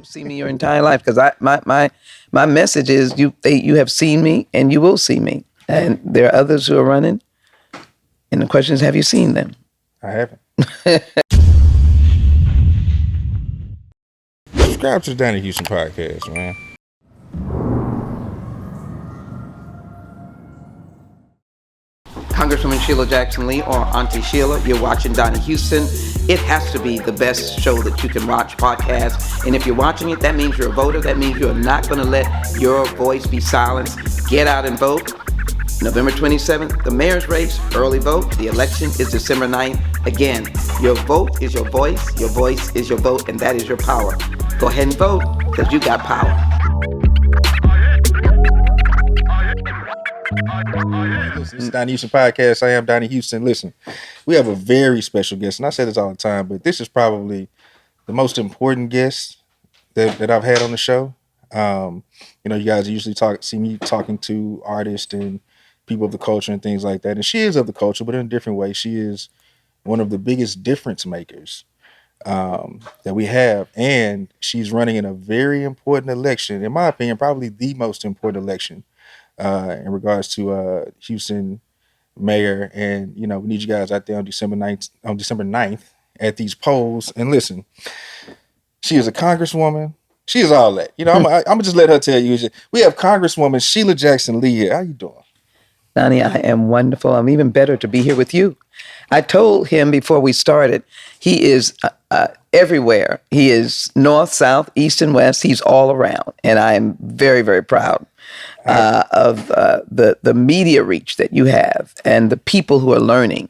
You've seen me your entire life because my message is you have seen me and you will see me. And there are others who are running. And the question is, have you seen them? I haven't. Subscribe to the Donnie Houston podcast, man. Congresswoman Sheila Jackson Lee, or Auntie Sheila, you're watching Donnie Houston. It has to be the best show that you can watch, podcast. And if you're watching it, that means you're a voter. That means you're not going to let your voice be silenced. Get out and vote. November 27th, the mayor's race, early vote. The election is December 9th. Again, your vote is your voice is your vote, and that is your power. Go ahead and vote, because you got power. This is Donnie Houston podcast. I am Donnie Houston. Listen, we have a very special guest, and I say this all the time, but this is probably the most important guest that I've had on the show. You guys usually see me talking to artists and people of the culture and things like that. And she is of the culture, but in a different way. She is one of the biggest difference makers that we have. And she's running in a very important election, in my opinion, probably the most important election in regards to Houston mayor. And, we need you guys out there on December 9th at these polls. And listen, she is a congresswoman. She is all that. I'm gonna just let her tell you. We have Congresswoman Sheila Jackson Lee here. How you doing? Donnie, I am wonderful. I'm even better to be here with you. I told him before we started, he is everywhere. He is north, south, east, and west. He's all around. And I am very, very proud of the media reach that you have and the people who are learning.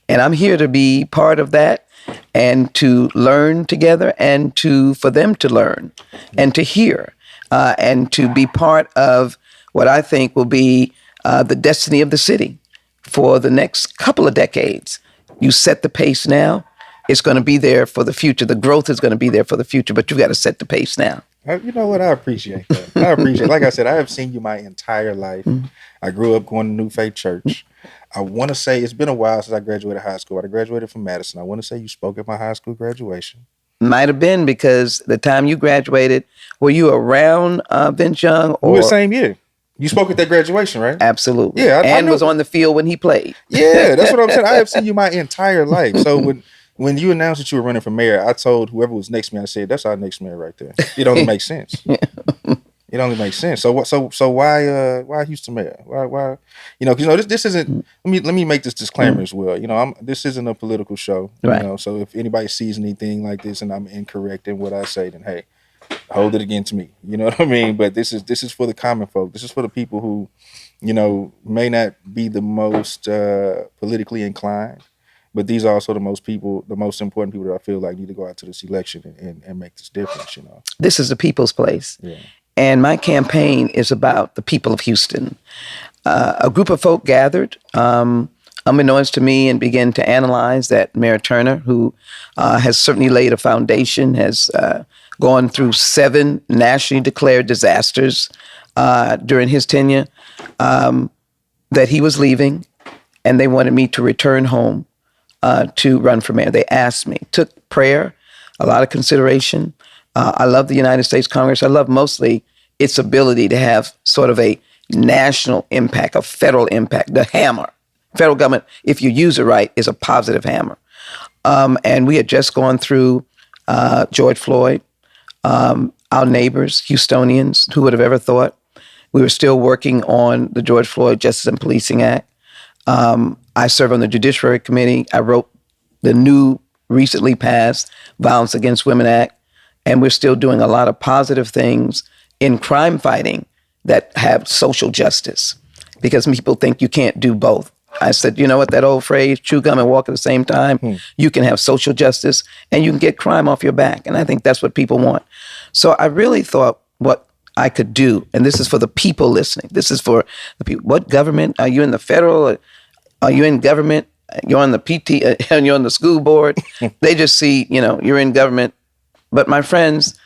And I'm here to be part of that and to learn together and for them to learn and to hear and to be part of what I think will be the destiny of the city for the next couple of decades. You set the pace now. It's going to be there for the future. The growth is going to be there for the future, but you've got to set the pace now. You know what? I appreciate that. Like I said, I have seen you my entire life. Mm-hmm. I grew up going to New Faith Church. I want to say it's been a while since I graduated high school. I graduated from Madison. I want to say you spoke at my high school graduation. Might have been, because the time you graduated, were you around Vince Young? Or? We were the same year. You spoke at that graduation, right? Absolutely. Yeah, and was on the field when he played. Yeah, that's what I'm saying. I have seen you my entire life. So when you announced that you were running for mayor, I told whoever was next to me, I said, that's our next mayor right there. It only makes sense. It only makes sense. So why Houston mayor? Why this isn't. Let me make this disclaimer as well. This isn't a political show. Right. So if anybody sees anything like this and I'm incorrect in what I say, then hey, hold it against me. You know what I mean? But this is for the common folk. This is for the people who, may not be the most politically inclined, but these are also the most important people that I feel like need to go out to this election and make this difference. This is the people's place. Yeah. And my campaign is about the people of Houston. A group of folk gathered, unbeknownst to me, and began to analyze that Mayor Turner, who has certainly laid a foundation, has gone through 7 nationally declared disasters during his tenure, that he was leaving, and they wanted me to return home to run for mayor. They asked me. Took prayer, a lot of consideration. I love the United States Congress. I love mostly its ability to have sort of a national impact, a federal impact, the hammer. Federal government, if you use it right, is a positive hammer. And we had just gone through George Floyd, our neighbors, Houstonians, who would have ever thought? We were still working on the George Floyd Justice and Policing Act. I serve on the Judiciary Committee. I wrote the new, recently passed Violence Against Women Act. And we're still doing a lot of positive things in crime fighting that have social justice, because people think you can't do both. I said, you know what, that old phrase, chew gum and walk at the same time, you can have social justice and you can get crime off your back. And I think that's what people want. So I really thought what I could do, and this is for the people listening, this is for the people. What government? Are you in the federal? Are you in government? You're on the PT, and you're on the school board. They just see, you're in government. But my friends,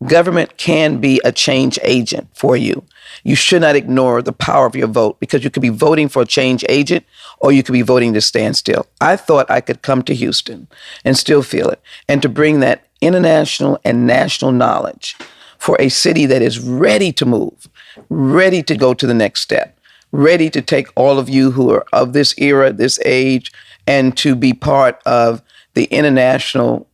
government can be a change agent for you. You should not ignore the power of your vote, because you could be voting for a change agent or you could be voting to stand still. I thought I could come to Houston and still feel it, and to bring that international and national knowledge for a city that is ready to move, ready to go to the next step, ready to take all of you who are of this era, this age, and to be part of the international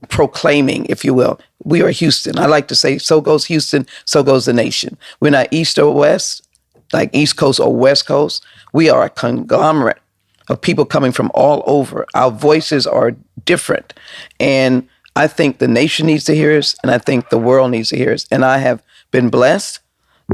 proclaiming, if you will. We are Houston. I like to say, so goes Houston, so goes the nation. We're not East or West, like East Coast or West Coast. We are a conglomerate of people coming from all over. Our voices are different. And I think the nation needs to hear us, and I think the world needs to hear us. And I have been blessed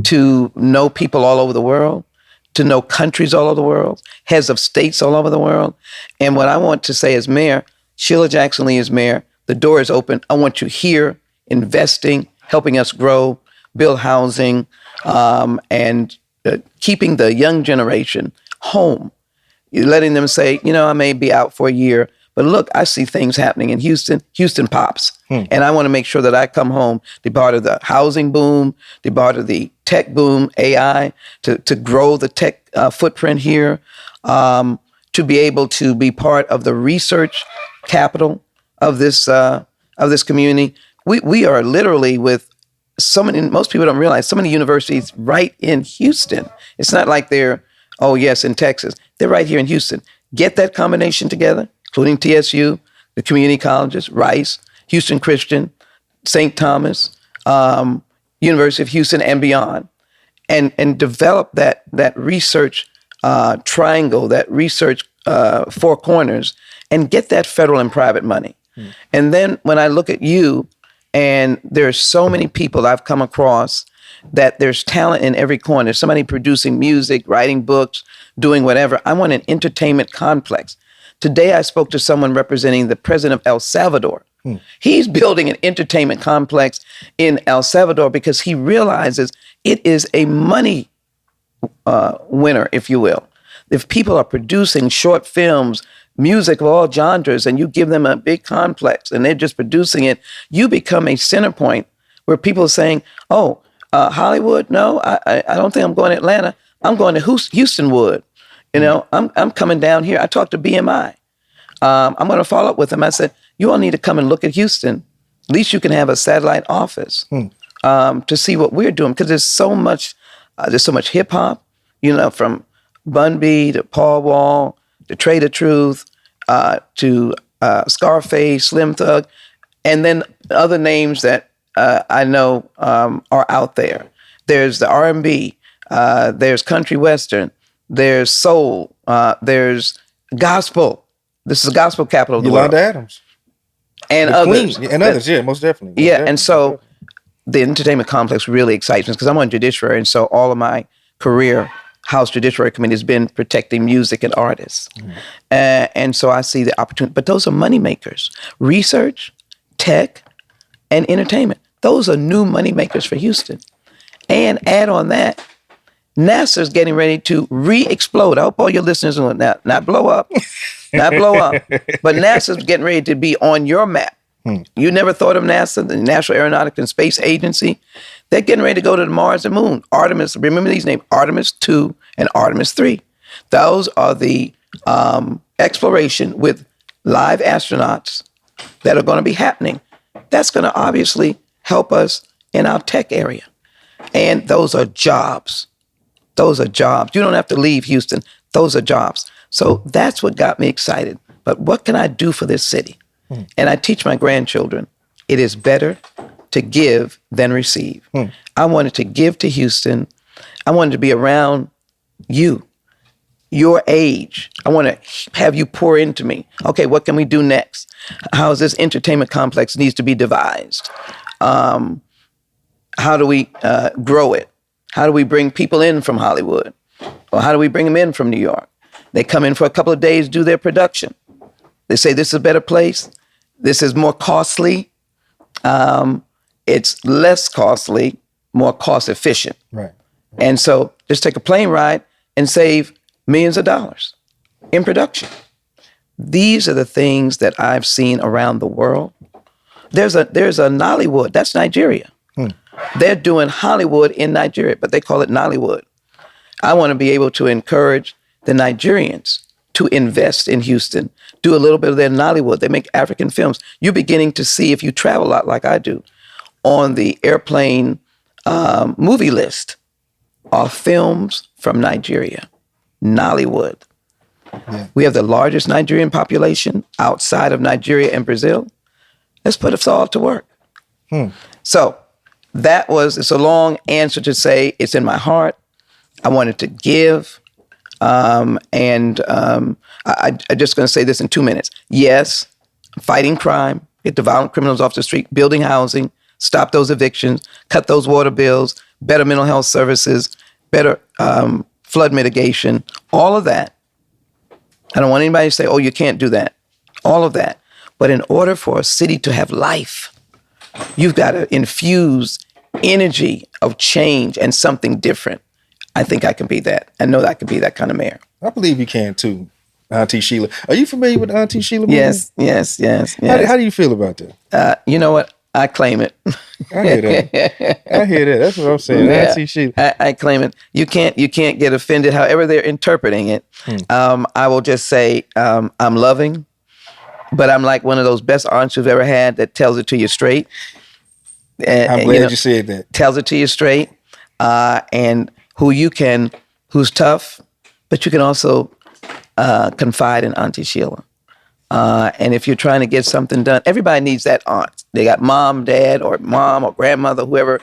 to know people all over the world, to know countries all over the world, heads of states all over the world. And what I want to say as mayor, Sheila Jackson Lee is mayor, the door is open. I want you here, investing, helping us grow, build housing, and keeping the young generation home. You're letting them say, I may be out for a year, but look, I see things happening in Houston. Houston pops. And I want to make sure that I come home to be part of the housing boom, to be part of the tech boom, AI, to grow the tech footprint here, to be able to be part of the research capital of this community. We are literally with so many, most people don't realize, so many universities right in Houston. It's not like they're, in Texas. They're right here in Houston. Get that combination together, including TSU, the community colleges, Rice, Houston Christian, St. Thomas, University of Houston, and beyond, and develop that research triangle, that research four corners, and get that federal and private money. And then when I look at you, and there's so many people I've come across that there's talent in every corner. Somebody producing music, writing books, doing whatever. I want an entertainment complex. Today I spoke to someone representing the president of El Salvador. He's building an entertainment complex in El Salvador because he realizes it is a money winner, if you will. If people are producing short films, music of all genres, and you give them a big complex and they're just producing it, you become a center point where people are saying, Hollywood? No, I don't think I'm going to Atlanta. I'm going to Houston Wood. I'm coming down here. I talked to BMI. I'm going to follow up with them. I said, you all need to come and look at Houston. At least you can have a satellite office to see what we're doing, because there's so much hip hop, from Bun B to Paul Wall to Trader Truth to Scarface, Slim Thug, and then other names that I know are out there. There's the R&B, there's country western, there's soul, there's gospel. This is the gospel capital of the world. Yolanda Adams. And others. And others, most definitely. And so the entertainment complex really excites me because I'm on judiciary, and so all of my career, House Judiciary Committee, has been protecting music and artists. And so I see the opportunity. But those are money makers. Research, tech, and entertainment. Those are new money makers for Houston. And add on that, NASA's getting ready to re-explode. I hope all your listeners will not blow up, but NASA's getting ready to be on your map. You never thought of NASA, the National Aeronautics and Space Agency? They're getting ready to go to the Mars and Moon. Artemis, remember these names, Artemis 2 and Artemis 3. Those are the exploration with live astronauts that are going to be happening. That's going to obviously help us in our tech area. And those are jobs. Those are jobs. You don't have to leave Houston. Those are jobs. So that's what got me excited. But what can I do for this city? And I teach my grandchildren, it is better to give than receive. I wanted to give to Houston. I wanted to be around you, your age. I want to have you pour into me. Okay, what can we do next? How is this entertainment complex needs to be devised? How do we grow it? How do we bring people in from Hollywood? Or how do we bring them in from New York? They come in for a couple of days, do their production. They say, this is a better place. This is more costly. It's less costly, more cost efficient. Right. And so just take a plane ride and save millions of dollars in production. These are the things that I've seen around the world. There's a Nollywood, that's Nigeria. They're doing Hollywood in Nigeria, but they call it Nollywood. I want to be able to encourage the Nigerians to invest in Houston, do a little bit of their Nollywood. They make African films. You're beginning to see, if you travel a lot like I do, on the airplane movie list are films from Nigeria, Nollywood. Yeah. We have the largest Nigerian population outside of Nigeria and Brazil. Let's put us all to work. So it's a long answer to say it's in my heart. I wanted to give. I'm just going to say this in 2 minutes. Yes, fighting crime, get the violent criminals off the street, building housing, stop those evictions, cut those water bills, better mental health services, better flood mitigation, all of that. I don't want anybody to say, oh, you can't do that. All of that. But in order for a city to have life, you've got to infuse energy of change and something different. I think I can be that. I know that I can be that kind of mayor. I believe you can too, Auntie Sheila. Are you familiar with Auntie Sheila? Yes. How do you feel about that? You know what? I claim it. I hear that. That's what I'm saying. Yeah, Auntie Sheila. I claim it. You can't get offended however they're interpreting it. I will just say I'm loving, but I'm like one of those best aunts you've ever had that tells it to you straight. I'm glad you said that. Tells it to you straight. And who's tough, but you can also confide in Auntie Sheila. And if you're trying to get something done, everybody needs that aunt. They got mom, dad, or mom or grandmother, whoever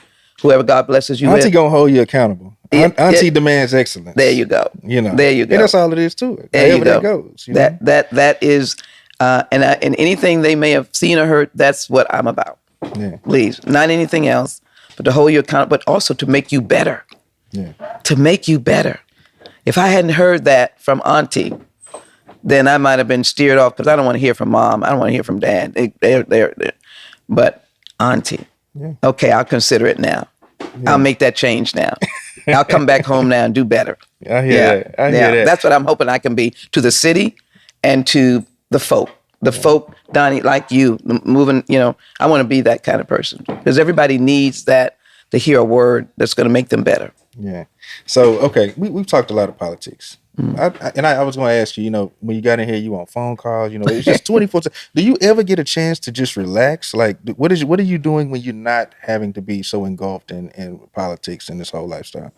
God blesses you Auntie with. gonna hold you accountable. Auntie demands excellence. There you go. There you go. And that's all it is to it. There However you go. that goes. That is, and anything they may have seen or heard, that's what I'm about. Yeah. Please, not anything else, but to hold you accountable, but also to make you better. Yeah. To make you better. If I hadn't heard that from Auntie, then I might have been steered off because I don't want to hear from mom. I don't want to hear from dad. They're. But Auntie, okay, I'll consider it now. Yeah. I'll make that change now. I'll come back home now and do better. I hear that. I hear that. That's what I'm hoping I can be to the city and to the folk. The folk, Donnie, like you, moving, I want to be that kind of person because everybody needs that to hear a word that's going to make them better. Yeah. So, okay, we've talked a lot of politics. I was going to ask you, when you got in here, you on phone calls, it's just 24/7. Do you ever get a chance to just relax? Like, what are you doing when you're not having to be so engulfed in politics and this whole lifestyle?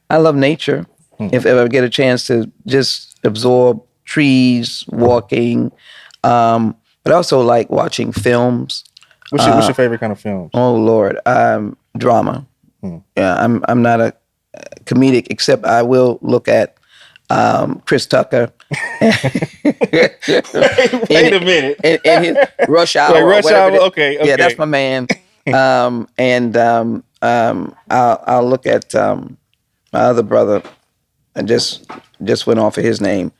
I love nature. If I ever get a chance to just absorb trees, walking, but I also like watching films. What's your favorite kind of films? Oh, Lord. Drama. Yeah, I'm not a comedic, except I will look at Chris Tucker. Wait a minute. In his Rush Hour. Wait, Rush Hour? Okay. Yeah, that's my man. I'll look at my other brother. I just went off of his name.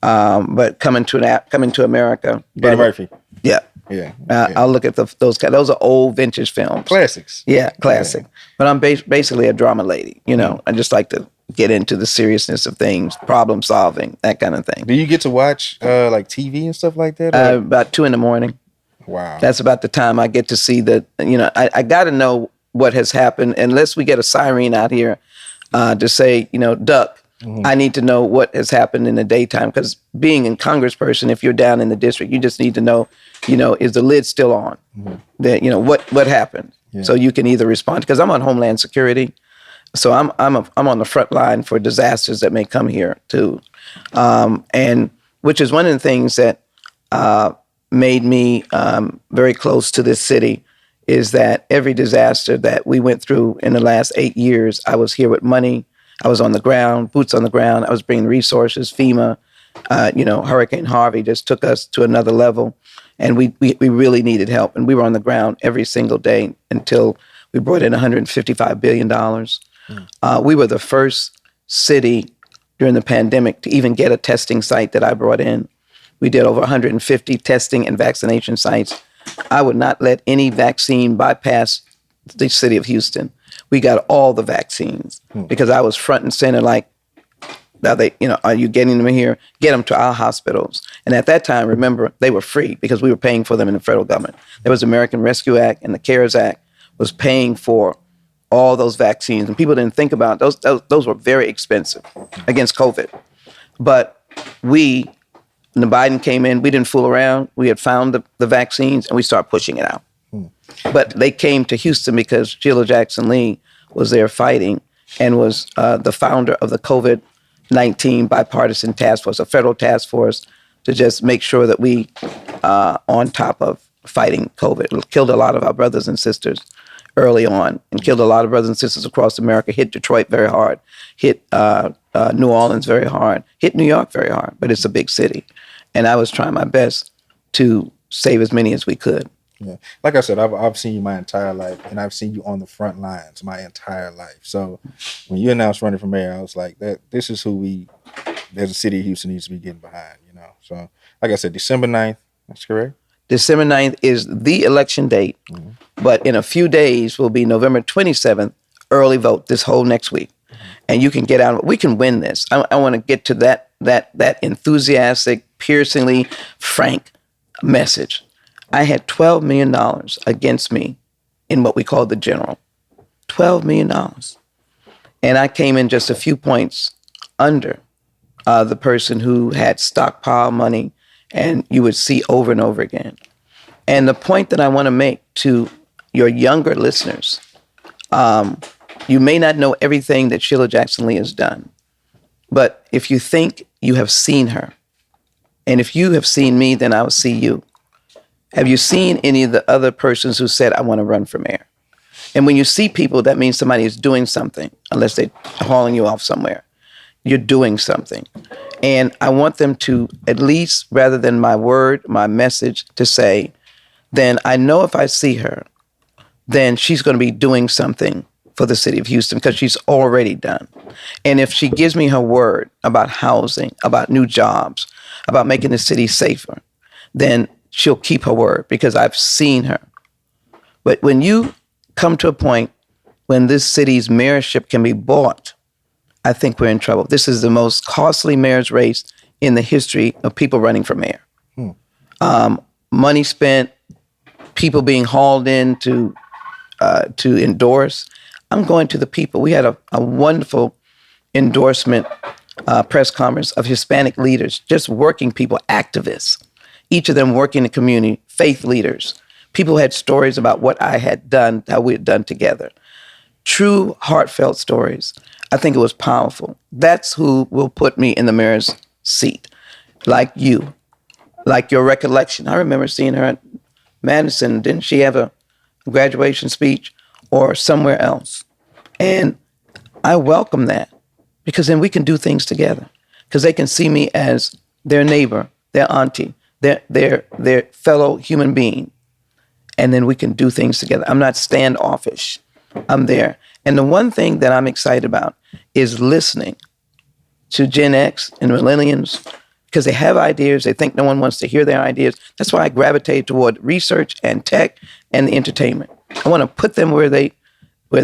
But Coming to America. Eddie Murphy. Yeah. Yeah. I'll look at those are old vintage films. Classics. Yeah, classic. Yeah. But I'm basically a drama lady. I just like to get into the seriousness of things, problem solving, that kind of thing. Do you get to watch like TV and stuff like that? About 2 a.m. Wow. That's about the time I get to see that. I got to know what has happened unless we get a siren out here to say, duck. I need to know what has happened in the daytime because being a congressperson, if you're down in the district, you just need to know, is the lid still on? That what happened, so you can either respond because I'm on Homeland Security, so I'm on the front line for disasters that may come here too, and which is one of the things that made me very close to this city is that every disaster that we went through in the last 8 years, I was here with money. I was on the ground, boots on the ground. I was bringing resources. FEMA, Hurricane Harvey just took us to another level, and we really needed help. And we were on the ground every single day until we brought in $155 billion. We were the first city during the pandemic to even get a testing site that I brought in. We did over 150 testing and vaccination sites. I would not let any vaccine bypass the city of Houston. We got all the vaccines because I was front and center like, now are you getting them here? Get them to our hospitals. And at that time, remember, they were free because we were paying for them in the federal government. There was the American Rescue Act and the CARES Act was paying for all those vaccines, and people didn't think about it. Those were very expensive against COVID. But when the Biden came in, we didn't fool around. We had found the vaccines, and we started pushing it out. But they came to Houston because Sheila Jackson Lee was there fighting and was the founder of the COVID-19 bipartisan task force, a federal task force to just make sure that we on top of fighting COVID. It killed a lot of our brothers and sisters early on, and killed a lot of brothers and sisters across America, hit Detroit very hard, hit New Orleans very hard, hit New York very hard, but it's a big city. And I was trying my best to save as many as we could. Yeah. Like I said, I've seen you my entire life, and I've seen you on the front lines my entire life. So when you announced running for mayor, I was like, this is who we, as a city of Houston, needs to be getting behind, So like I said, December 9th, that's correct? December 9th is the election date, but in a few days will be November 27th, early vote this whole next week. And you can get out. We can win this. I want to get to that enthusiastic, piercingly frank message. I had $12 million against me in what we call the general. $12 million. And I came in just a few points under the person who had stockpile money, and you would see over and over again. And the point that I want to make to your younger listeners, you may not know everything that Sheila Jackson Lee has done, but if you think you have seen her, and if you have seen me, then I will see you. Have you seen any of the other persons who said, I want to run for mayor? And when you see people, that means somebody is doing something, unless they're hauling you off somewhere. You're doing something. And I want them to, at least, rather than my word, my message, to say, then I know if I see her, then she's going to be doing something for the city of Houston, because she's already done. And if she gives me her word about housing, about new jobs, about making the city safer, then she'll keep her word, because I've seen her. But when you come to a point when this city's mayorship can be bought, I think we're in trouble. This is the most costly mayor's race in the history of people running for mayor. Money spent, people being hauled in to endorse. I'm going to the people. We had a wonderful endorsement press conference of Hispanic leaders, just working people, activists, each of them working in the community, faith leaders. People had stories about what I had done, how we had done together. True, heartfelt stories. I think it was powerful. That's who will put me in the mayor's seat, like you, like your recollection. I remember seeing her at Madison. Didn't she have a graduation speech or somewhere else? And I welcome that, because then we can do things together, because they can see me as their neighbor, their auntie, their fellow human being. And then we can do things together. I'm not standoffish. I'm there. And the one thing that I'm excited about is listening to Gen X and millennials, because they have ideas. They think no one wants to hear their ideas. That's why I gravitate toward research and tech and the entertainment. I want to put them where they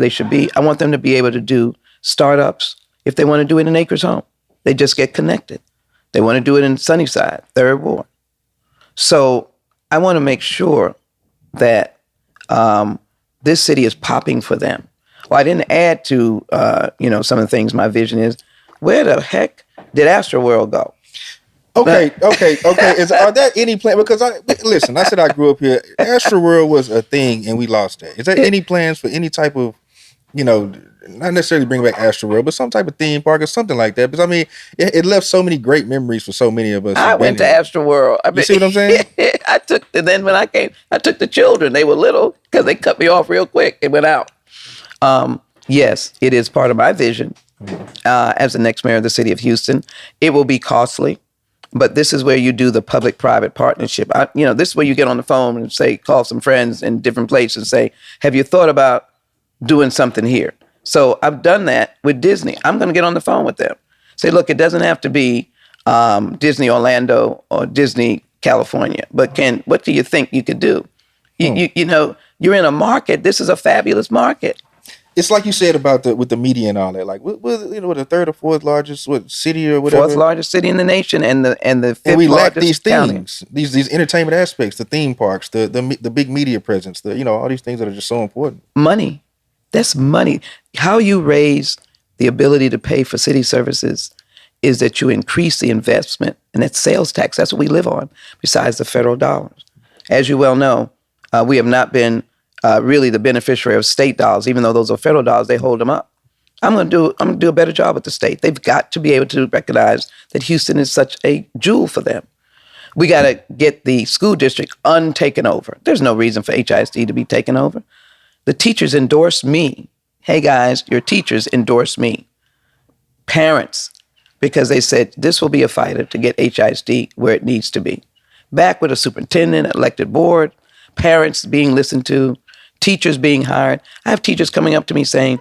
should be. I want them to be able to do startups. If they want to do it in Acres Home, they just get connected. They want to do it in Sunnyside, Third Ward. So I want to make sure that this city is popping for them. Well, I didn't add to, some of the things my vision is. Where the heck did Astroworld go? Okay. Are there any plans? Because I said I grew up here. Astroworld was a thing, and we lost that. Is there any plans for any type of, not necessarily bring back Astroworld, but some type of theme park or something like that? Because I mean, it left so many great memories for so many of us. I went to Astroworld. You see what I'm saying? Then when I came, I took the children. They were little, because they cut me off real quick and went out. Yes, it is part of my vision as the next mayor of the city of Houston. It will be costly, but this is where you do the public-private partnership. This is where you get on the phone and say, call some friends in different places and say, have you thought about doing something here? So I've done that with Disney. I'm going to get on the phone with them. Say, look, it doesn't have to be Disney Orlando or Disney California, but what do you think you could do? You're in a market. This is a fabulous market. It's like you said about with the media and all that. Like, what the third or fourth largest city or whatever? Fourth largest city in the nation, and the fifth and we lack largest these county. things, these entertainment aspects, the theme parks, the big media presence, all these things that are just so important. Money. That's money. How you raise the ability to pay for city services is that you increase the investment, and that's sales tax. That's what we live on, besides the federal dollars. As you well know, we have not been really the beneficiary of state dollars, even though those are federal dollars. They hold them up. I'm going to do a better job with the state. They've got to be able to recognize that Houston is such a jewel for them. We got to get the school district untaken over. There's no reason for HISD to be taken over. The teachers endorse me. Hey guys, your teachers endorse me. Parents, because they said this will be a fighter to get HISD where it needs to be. Back with a superintendent, elected board, parents being listened to, teachers being hired. I have teachers coming up to me saying,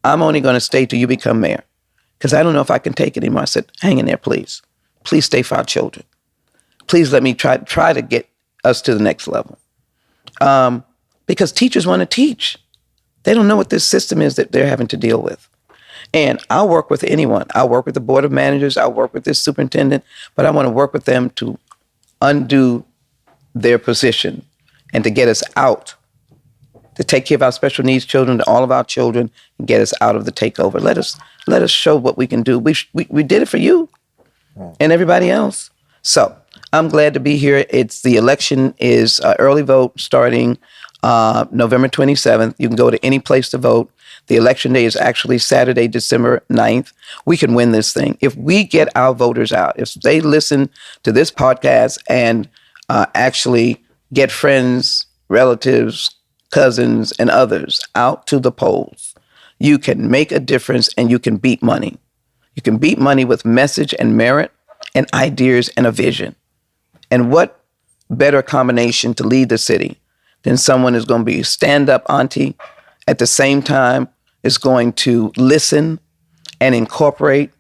I'm only going to stay till you become mayor because I don't know if I can take it anymore. I said, hang in there, please. Please stay for our children. Please let me try to get us to the next level. Because teachers want to teach. They don't know what this system is that they're having to deal with. And I'll work with anyone. I'll work with the board of managers. I'll work with this superintendent. But I want to work with them to undo their position and to get us out, to take care of our special needs children, to all of our children, and get us out of the takeover. Let us show what we can do. We did it for you and everybody else. So I'm glad to be here. The election is early vote starting November 27th. You can go to any place to vote. The election day is actually Saturday, December 9th. We can win this thing. If we get our voters out, if they listen to this podcast and actually get friends, relatives, cousins, and others out to the polls, you can make a difference and you can beat money. You can beat money with message and merit and ideas and a vision. And what better combination to lead the city than someone who's going to be stand-up auntie, at the same time is going to listen and incorporate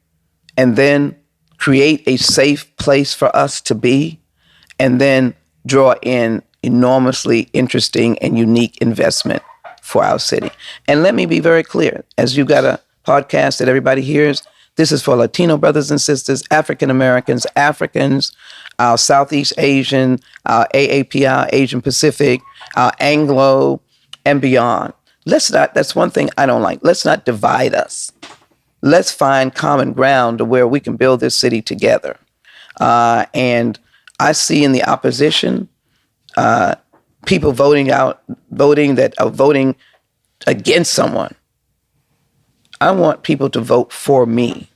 and then create a safe place for us to be and then draw in enormously interesting and unique investment for our city. And let me be very clear, as you got a podcast that everybody hears, this is for Latino brothers and sisters, African Americans, Africans, our Southeast Asian, our AAPI, our Asian Pacific, our Anglo, and beyond. That's one thing I don't like. Let's not divide us. Let's find common ground to where we can build this city together. And I see in the opposition, people voting against someone. I want people to vote for me.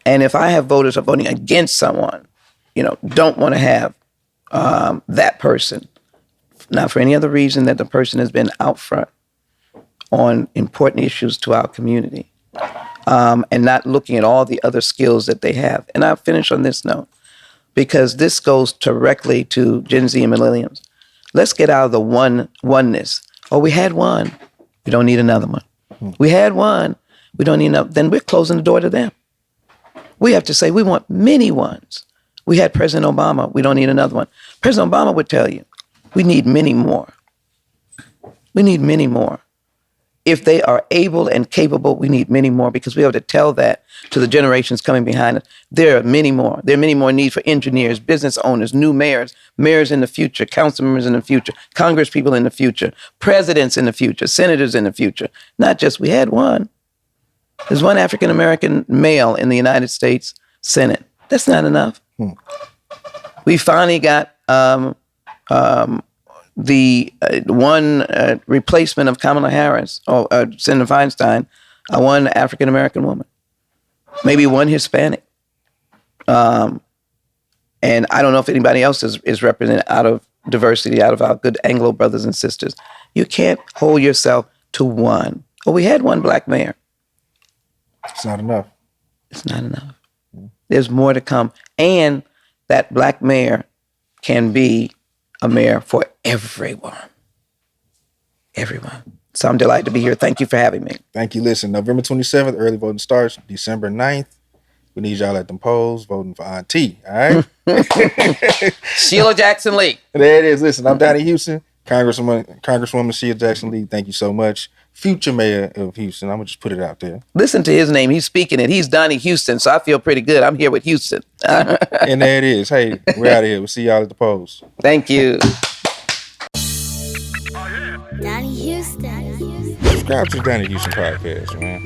And if I have voters who are voting against someone, don't want to have that person, not for any other reason that the person has been out front on important issues to our community, and not looking at all the other skills that they have. And I'll finish on this note, because this goes directly to Gen Z and millennials. Let's get out of the oneness. Oh, we had one. We don't need another one. We had one. We don't need another. Then we're closing the door to them. We have to say we want many ones. We had President Obama. We don't need another one. President Obama would tell you, we need many more. We need many more. If they are able and capable, we need many more, because we have to tell that to the generations coming behind us. There are many more. There are many more needs for engineers, business owners, new mayors in the future, council members in the future, Congress people in the future, presidents in the future, senators in the future. Not just we had one. There's one African-American male in the United States Senate. That's not enough. We finally got the one replacement of Kamala Harris, or Senator Feinstein, one African-American woman, maybe one Hispanic. And I don't know if anybody else is represented out of diversity, out of our good Anglo brothers and sisters. You can't hold yourself to one. Well, we had one black mayor. It's not enough. It's not enough. There's more to come. And that black mayor can be a mayor for everyone. Everyone. So I'm delighted to be here. Thank you for having me. Thank you. Listen, November 27th, early voting starts. December 9th. We need y'all at the polls voting for Auntie. All right? Sheila Jackson Lee. There it is. Listen, I'm Donnie Houston. Congresswoman Sheila Jackson Lee, thank you so much. Future mayor of Houston. I'm going to just put it out there. Listen to his name. He's speaking it. He's Donnie Houston, so I feel pretty good. I'm here with Houston. And there it is. Hey, we're out of here. We'll see y'all at the polls. Thank you. Donnie Houston. subscribe to the Donnie Houston podcast, man.